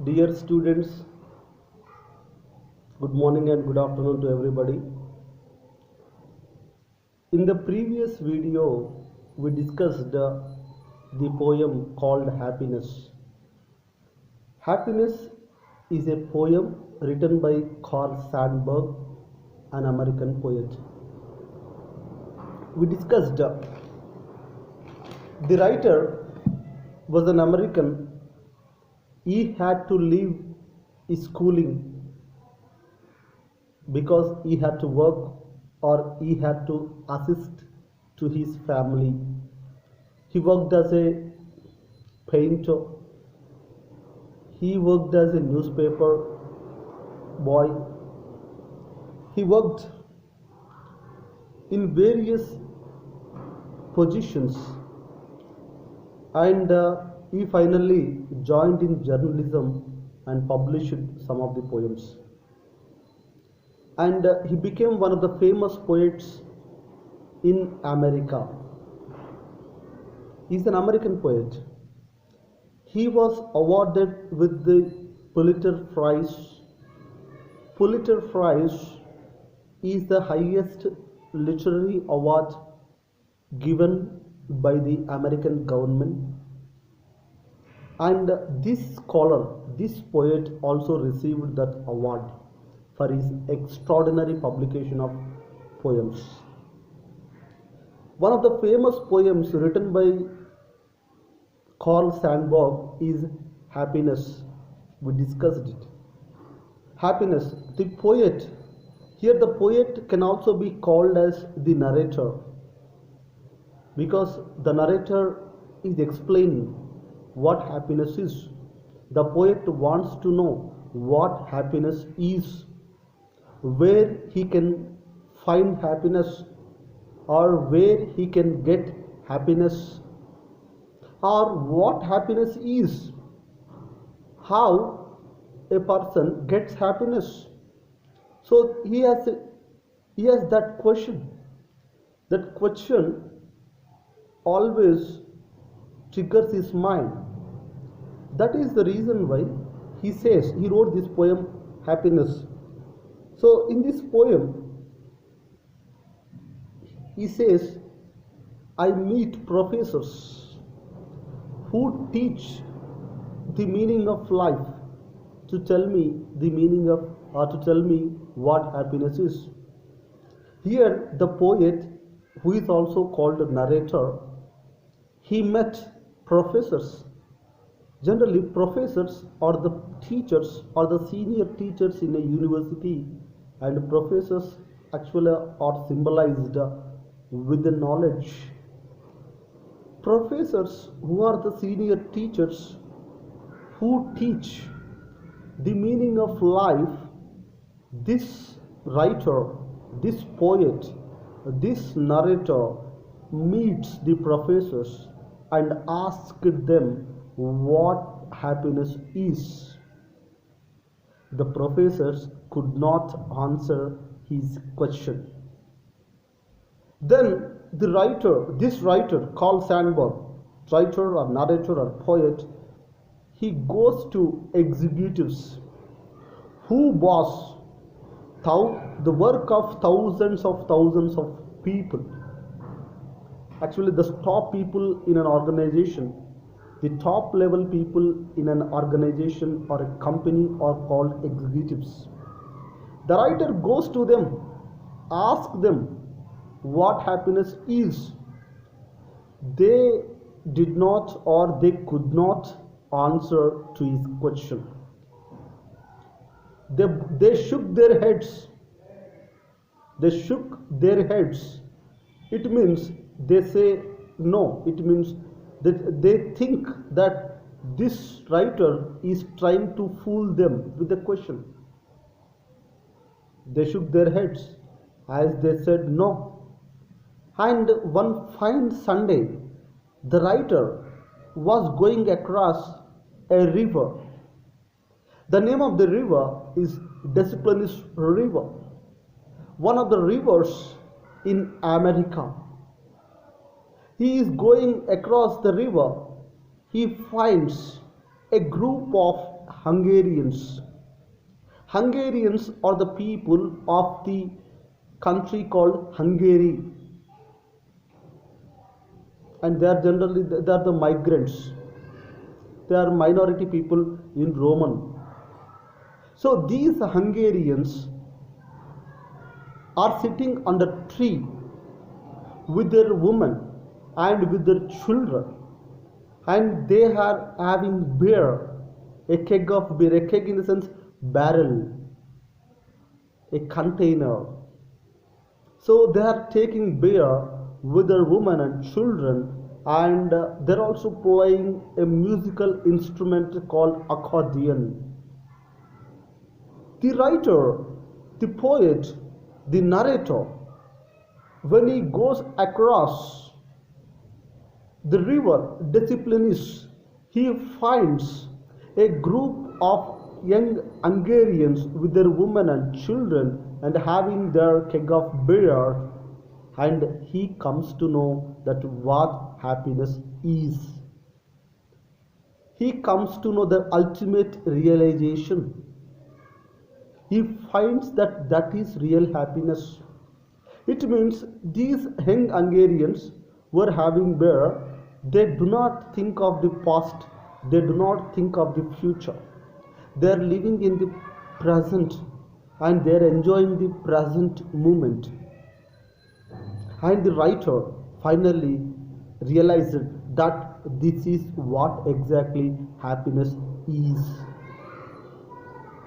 Dear students, good morning and good afternoon to everybody. In the previous video, we discussed the poem called Happiness. Happiness is a poem written by Carl Sandburg, an American poet. We discussed the writer was an American. He had to leave his schooling because he had to work or he had to assist to his family. He worked as a painter, he worked as a newspaper boy, he worked in various positions, and he finally joined in journalism and published some of the poems. And he became one of the famous poets in America. He's an American poet. He was awarded with the Pulitzer Prize. Pulitzer Prize is the highest literary award given by the American government. And this scholar, this poet also received that award for his extraordinary publication of poems. One of the famous poems written by Carl Sandburg is Happiness. We discussed it. Happiness, the poet, here the poet can also be called as the narrator, because the narrator is explaining what happiness is. The poet wants to know what happiness is, where he can find happiness, or where he can get happiness, or what happiness is, how a person gets happiness. So he has that question. That question always triggers his mind. That is the reason why he wrote this poem Happiness. So in this poem he says, I meet professors who teach the meaning of life to tell me the meaning of, or to tell me what happiness is. Here the poet, who is also called a narrator, he met professors. Generally, professors are the teachers or the senior teachers in a university, and professors actually are symbolized with the knowledge. Professors, who are the senior teachers who teach the meaning of life, this writer, this poet, this narrator meets the professors and asks them what happiness is. The professors could not answer his question. Then the writer, this writer, Carl Sandburg, writer or narrator or poet, he goes to executives who boss the work of thousands of people. Actually, the top people in an organization, the top level people in an organization or a company are called executives. The writer goes to them, asks them what happiness is. They did not or they could not answer to his question. They shook their heads. They shook their heads. It means they say no. It means that they think that this writer is trying to fool them with the question. They shook their heads as they said no. And one fine Sunday, the writer was going across a river. The name of the river is Des Plaines River, one of the rivers in America. He is going across the river. He finds a group of Hungarians. Hungarians are the people of the country called Hungary, and they are generally they are the migrants. They are minority people in Roman. So these Hungarians are sitting under tree with their women and with their children, and they are having beer, a keg of beer, a keg in the sense barrel, a container. So they are taking beer with their women and children, and they're also playing a musical instrument called accordion. The writer, the poet, the narrator, when he goes across the river Disciplinis, he finds a group of young Hungarians with their women and children and having their keg of beer, and he comes to know that what happiness is. He comes to know the ultimate realization. He finds that that is real happiness. It means these young Hungarians were having beer. They do not think of the past. They do not think of the future. They are living in the present, and they are enjoying the present moment. And the writer finally realized that this is what exactly happiness is.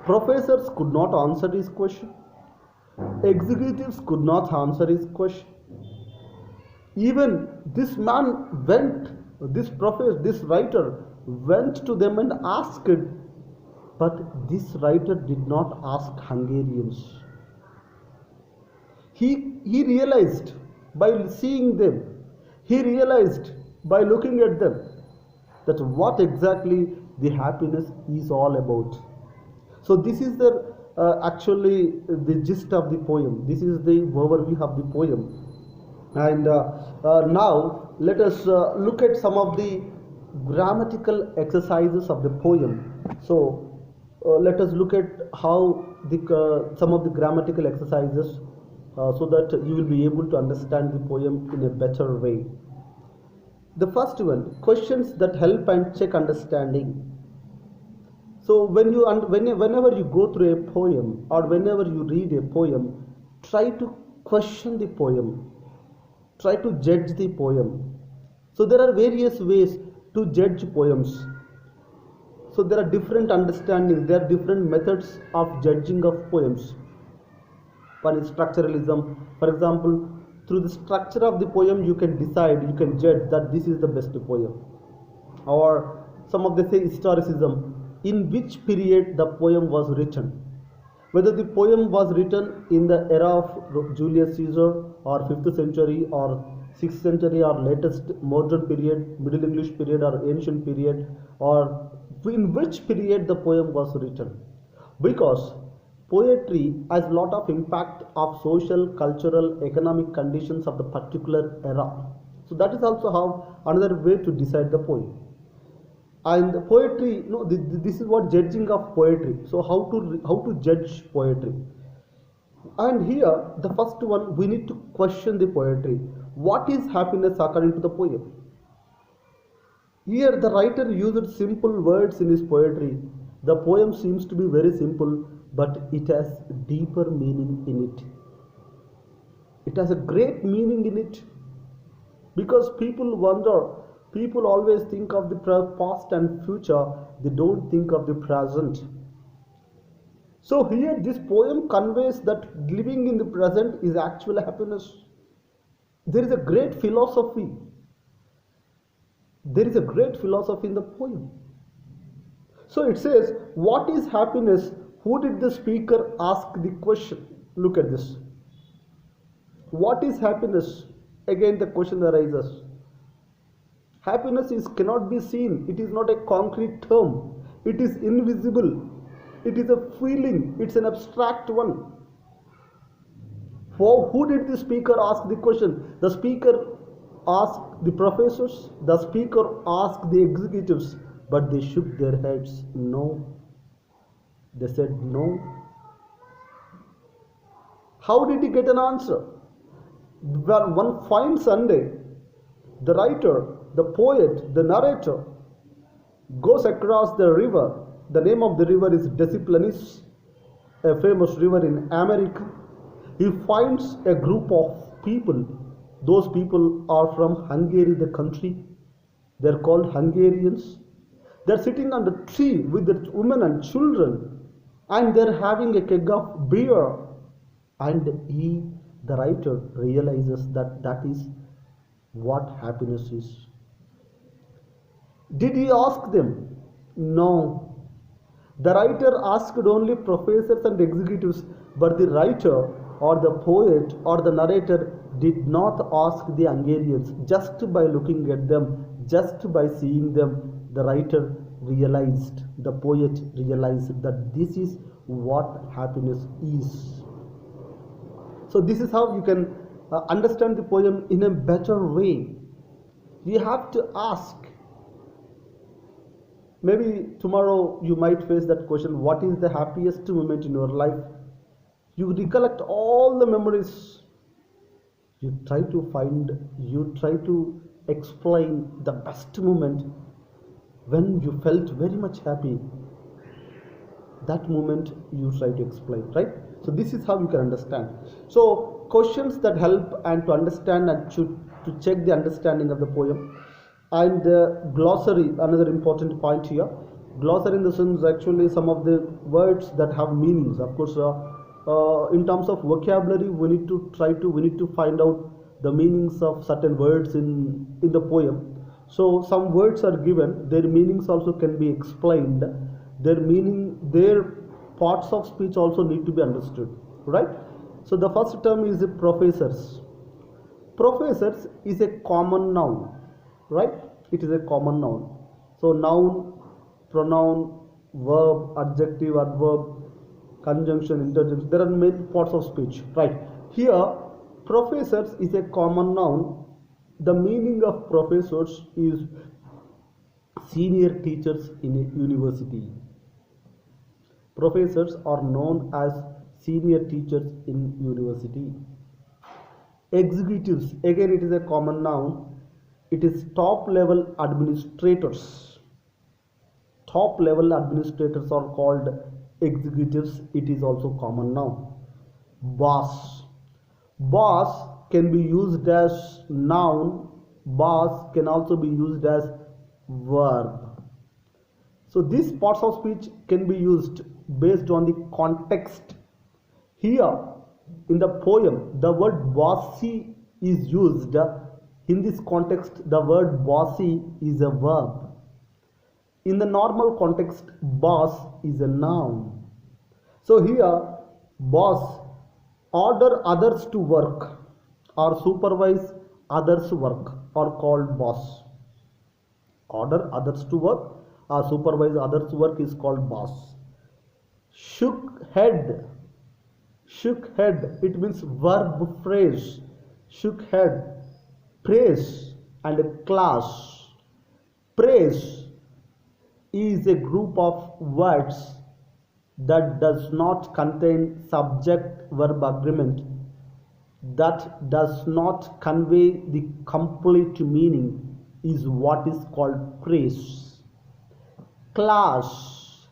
Professors could not answer his question. Executives could not answer his question. Even this man went, this professor, this writer went to them and asked, but this writer did not ask Hungarians. He realized by seeing them, he realized by looking at them that what exactly the happiness is all about. So this is the actually the gist of the poem. This is the overview of the poem. And now let us look at some of the grammatical exercises of the poem. So let us look at how some of the grammatical exercises so that you will be able to understand the poem in a better way. The first one, questions that help and check understanding. So whenever you go through a poem or whenever you read a poem, try to question the poem, try to judge the poem. So there are various ways to judge poems. So there are different understandings, there are different methods of judging of poems. One is structuralism. For example, through the structure of the poem you can decide, you can judge that this is the best poem. Or some of them say historicism, in which period the poem was written. Whether the poem was written in the era of Julius Caesar or 5th century or 6th century or latest modern period, Middle English period or ancient period, or in which period the poem was written. Because poetry has a lot of impact of social, cultural, economic conditions of the particular era. So that is also how another way to decide the poem. And poetry, this is what judging of poetry. So how to judge poetry? And here the first one, we need to question the poetry. What is happiness according to the poem? Here the writer used simple words in his poetry. The poem seems to be very simple, but it has deeper meaning in it. It has a great meaning in it, because people always think of the past and future, they don't think of the present. So here this poem conveys that living in the present is actual happiness. There is a great philosophy. There is a great philosophy in the poem. So it says, what is happiness? Who did the speaker ask the question? Look at this. What is happiness? Again the question arises. Happiness cannot be seen. It is not a concrete term. It is invisible. It is a feeling. It's an abstract one. For who did the speaker ask the question? The speaker asked the professors. The speaker asked the executives. But they shook their heads. No. They said no. How did he get an answer? Well, one fine Sunday, the writer, the poet, the narrator goes across the river. The name of the river is Deciplanis, a famous river in America. He finds a group of people. Those people are from Hungary, the country. They're called Hungarians. They're sitting on the tree with the women and children, and they're having a keg of beer. And he, the writer, realizes that that is what happiness is. Did he ask them? No. The writer asked only professors and executives, but the writer or the poet or the narrator did not ask the Hungarians. Just by looking at them, just by seeing them, the writer realized, the poet realized that this is what happiness is. So this is how you can understand the poem in a better way. You have to ask. Maybe tomorrow you might face that question, what is the happiest moment in your life? You recollect all the memories. You try to explain the best moment when you felt very much happy. That moment you try to explain, right? So this is how you can understand. So questions that help and to understand and to check the understanding of the poem. And glossary, another important point here. Glossary in the sense actually some of the words that have meanings. Of course, in terms of vocabulary, we need to find out the meanings of certain words in the poem. So some words are given, their meanings also can be explained. Their parts of speech also need to be understood, right? So the first term is professors. Professors is a common noun, right? It is a common noun. So noun, pronoun, verb, adjective, adverb, conjunction, interjection, there are many parts of speech, right? Here, professors is a common noun. The meaning of professors is senior teachers in a university. Professors are known as senior teachers in university. Executives, again it is a common noun. It is top level administrators. Top level administrators are called executives. It is also common noun. Boss. Boss can be used as noun. Boss can also be used as verb. So these parts of speech can be used based on the context. Here in the poem, the word bossy is used. In this context, the word bossy is a verb. In the normal context, boss is a noun. So here, boss, order others to work or supervise others' work are called boss. Order others to work or supervise others' work is called boss. Shook head. Shook head, it means verb phrase. Shook head. Praise and class. Praise is a group of words that does not contain subject verb agreement, that does not convey the complete meaning, is what is called praise. Class.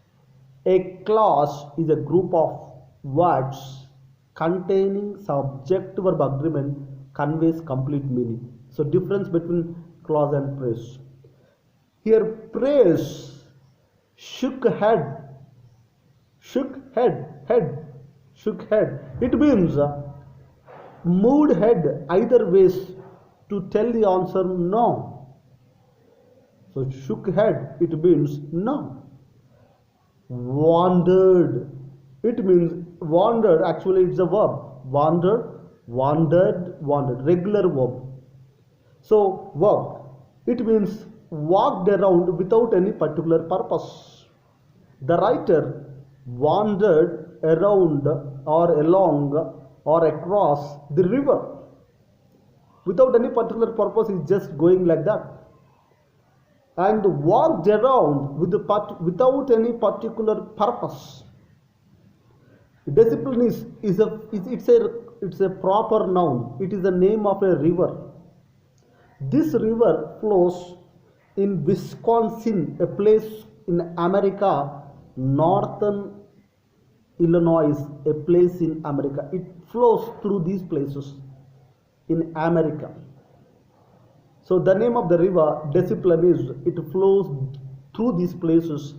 A class is a group of words containing subject verb agreement conveys complete meaning. So difference between clause and praise. Here praise, shook head, shook head, shook head. It means moved head either ways to tell the answer no. So shook head, it means no. Wandered, it means wandered, actually it's a verb. Wandered, wandered, regular verb. So verb, it means walked around without any particular purpose. The writer wandered around or along or across the river without any particular purpose, is just going like that, and walked around without any particular purpose. Discipline it's a proper noun. It is the name of a river. This river flows in Wisconsin, a place in America, northern Illinois, a place in America. It flows through these places in America. So the name of the river Discipline is it flows through these places.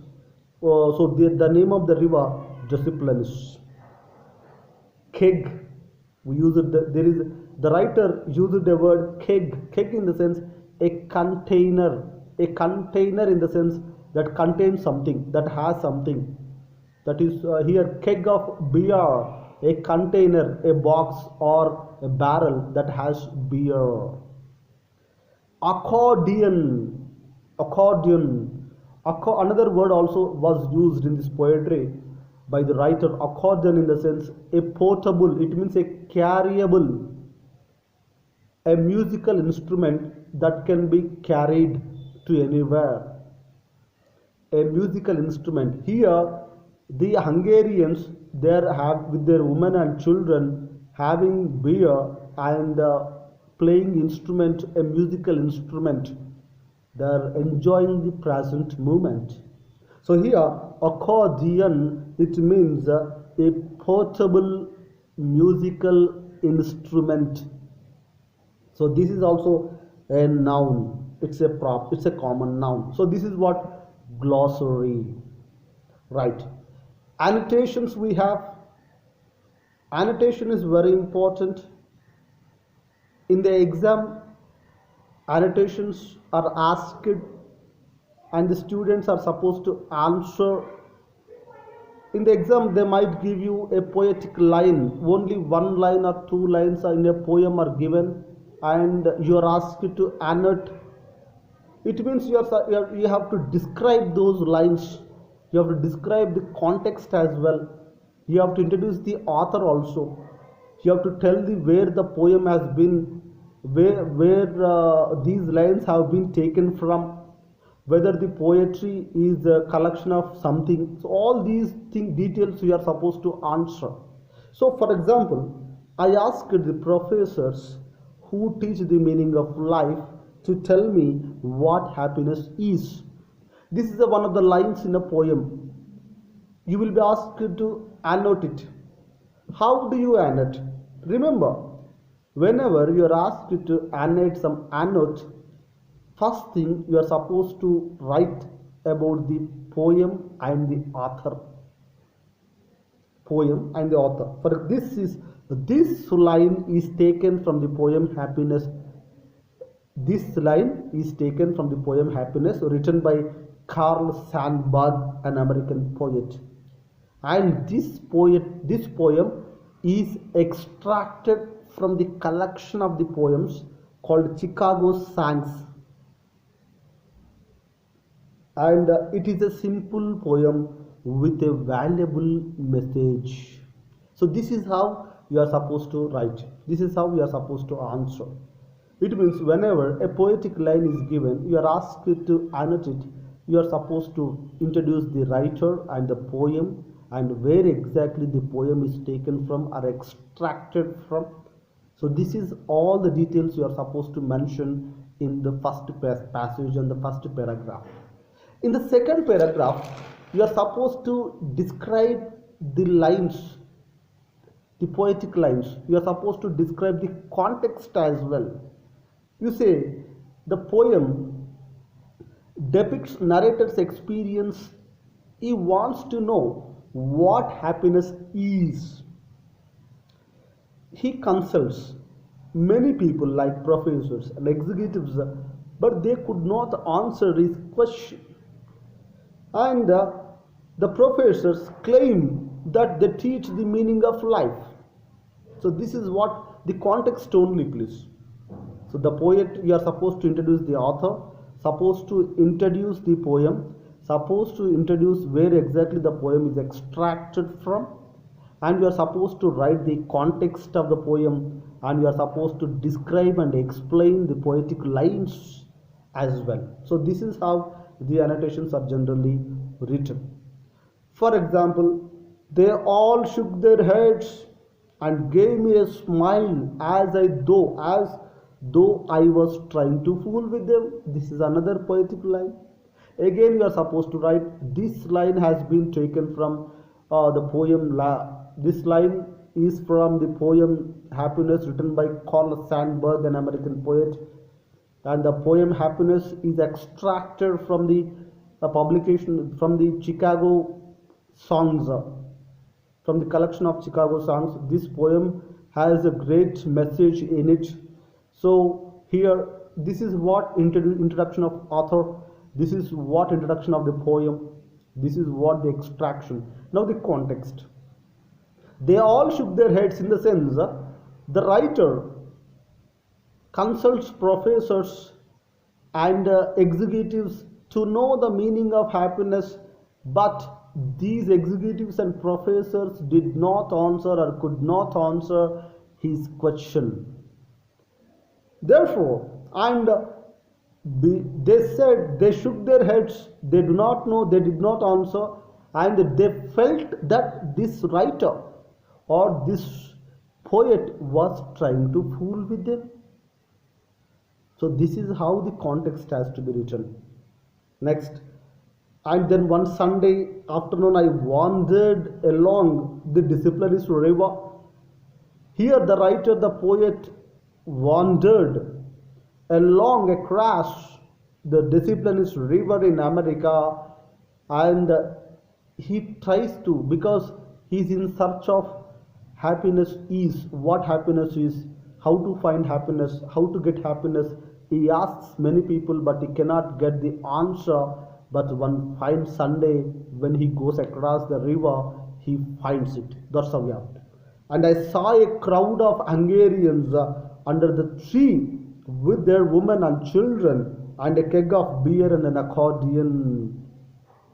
So the name of the river Discipline is keg. We use it. There is the writer used the word keg. Keg in the sense a container. A container in the sense that contains something, that has something. That is here keg of beer, a container, a box or a barrel that has beer. Accordion, accordion. Another word also was used in this poetry by the writer. Accordion in the sense a portable. It means a carryable, a musical instrument that can be carried to anywhere. A musical instrument. Here, the Hungarians there have with their women and children having beer and playing instrument, a musical instrument. They are enjoying the present moment. So here, accordion it means a portable musical instrument. So this is also a noun. It's a prop. It's a common noun. So this is what glossary. Right. Annotations we have. Annotation is very important. In the exam, annotations are asked and the students are supposed to answer. In the exam, they might give you a poetic line. Only one line or two lines in a poem are given and you are asked to annotate. It means you have to describe those lines. You have to describe the context as well. You have to introduce the author also. You have to tell where the poem has been, where these lines have been taken from, whether the poetry is a collection of something. So all these details you are supposed to answer. So for example, I asked the professors who teach the meaning of life to tell me what happiness is. This is one of the lines in a poem. You will be asked to annotate it. How do you annotate? Remember, whenever you are asked to annotate some annotate, first thing you are supposed to write about the poem and the author. Poem and the author. For this line is taken from the poem Happiness. This line is taken from the poem Happiness, written by Carl Sandburg, an American poet. And this poem is extracted from the collection of the poems called Chicago Songs. And it is a simple poem with a valuable message. So this is how you are supposed to write. This is how you are supposed to answer. It means whenever a poetic line is given, you are asked to annotate it. You are supposed to introduce the writer and the poem and where exactly the poem is taken from or extracted from. So this is all the details you are supposed to mention in the first passage and the first paragraph. In the second paragraph, you are supposed to describe the lines, the poetic lines. You are supposed to describe the context as well. You say the poem depicts narrator's experience. He wants to know what happiness is. He consults many people like professors and executives, but they could not answer his question. And the professors claim that they teach the meaning of life. So this is what the context only, please. So the poet, you are supposed to introduce the author, supposed to introduce the poem, supposed to introduce where exactly the poem is extracted from, and you are supposed to write the context of the poem, and you are supposed to describe and explain the poetic lines as well. So this is how the annotations are generally written. For example, They all shook their heads and gave me a smile as though I was trying to fool with them. This is another poetic line. Again, you are supposed to write. This line has been taken from the poem. This line is from the poem Happiness, written by Carl Sandburg, an American poet. And the poem Happiness is extracted from the publication from the Chicago songs, from the collection of Chicago songs. This poem has a great message in it. So here, this is what introduction of author, this is what introduction of the poem, this is what the extraction. Now the context. They all shook their heads, in the sense the writer consults professors and executives to know the meaning of happiness, but these executives and professors did not answer or could not answer his question. Therefore, and they said, they shook their heads, they do not know, they did not answer, and they felt that this writer or this poet was trying to fool with them. So this is how the context has to be written. Next, and then one Sunday afternoon I wandered along the Disciplinis river. Here the writer, the poet, wandered along across the Disciplinis river in America, and he tries to, because he is in search of happiness is, what happiness is, how to find happiness, how to get happiness. He asks many people, but he cannot get the answer. But one fine Sunday, when he goes across the river, he finds it. That's how we have it. And I saw a crowd of Hungarians under the tree with their women and children, and a keg of beer and an accordion.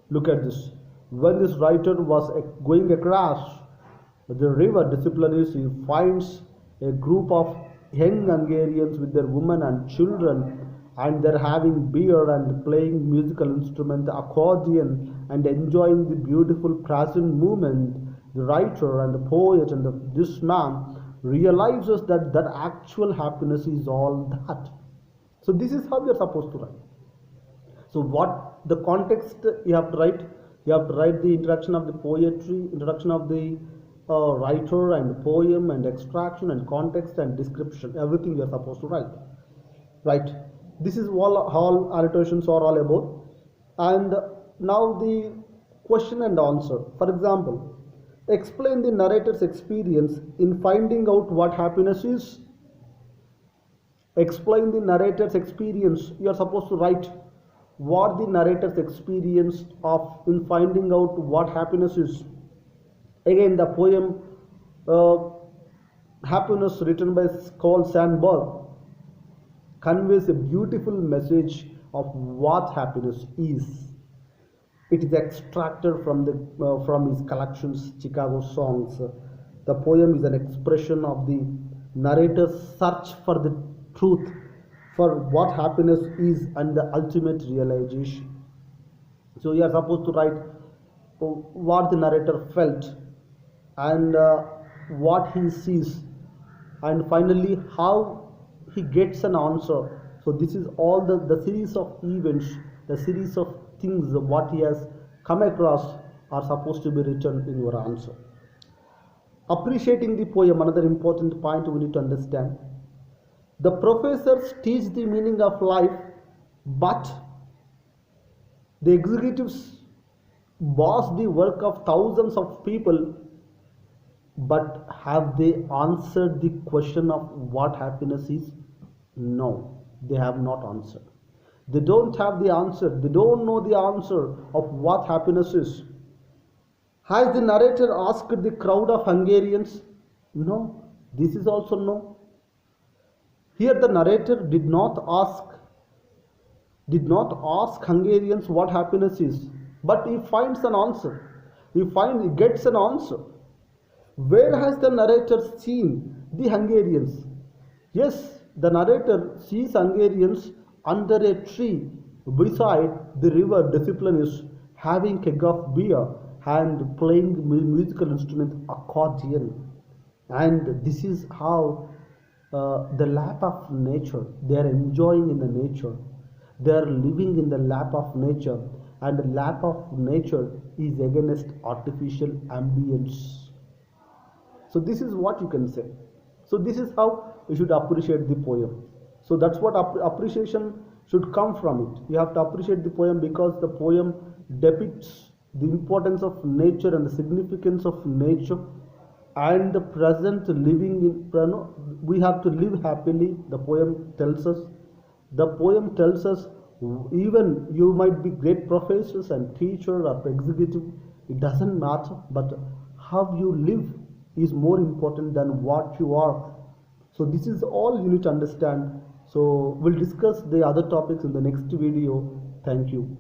Look at this. When this writer was going across the river Disciplinis, he finds a group of young Hungarians with their women and children, and they're having beer and playing musical instrument, the accordion, and enjoying the beautiful present moment. The writer and the poet and this man realizes that actual happiness is all that. So this is how we are supposed to write. So what the context you have to write? You have to write the introduction of the poetry, introduction of the writer and the poem, and extraction and context and description. Everything you are supposed to write. Right. This is all annotations are all about. And now the question and answer. For example, explain the narrator's experience in finding out what happiness is. Explain the narrator's experience. You are supposed to write what the narrator's experience of in finding out what happiness is. Again, the poem Happiness, written by Carl Sandburg, conveys a beautiful message of what happiness is. It is extracted from his collections, Chicago songs. The poem is an expression of the narrator's search for the truth, for what happiness is, and the ultimate realization. So you are supposed to write what the narrator felt, and what he sees, and finally how he gets an answer. So this is all the series of events, the series of things what he has come across are supposed to be written in your answer. Appreciating the poem, another important point we need to understand. The professors teach the meaning of life, but the executives boss the work of thousands of people. But have they answered the question of what happiness is? No, they have not answered. They don't have the answer. They don't know the answer of what happiness is. Has the narrator asked the crowd of Hungarians? No, this is also no. Here the narrator did not ask Hungarians what happiness is, but he finds an answer. He gets an answer. Where has the narrator seen the Hungarians? Yes, the narrator sees Hungarians under a tree beside the river Disciplinis, having a keg of beer and playing musical instrument accordion. And this is how the lap of nature, they are enjoying in the nature, they are living in the lap of nature, and the lap of nature is against artificial ambience. So this is what you can say. So this is how you should appreciate the poem. So that's what appreciation should come from it. You have to appreciate the poem because the poem depicts the importance of nature and the significance of nature and the present living in, we have to live happily. The poem tells us, the poem tells us, even you might be great professors and teacher or executive, it doesn't matter, but how you live is more important than what you are. So this is all you need to understand. So we'll discuss the other topics in the next video. Thank you.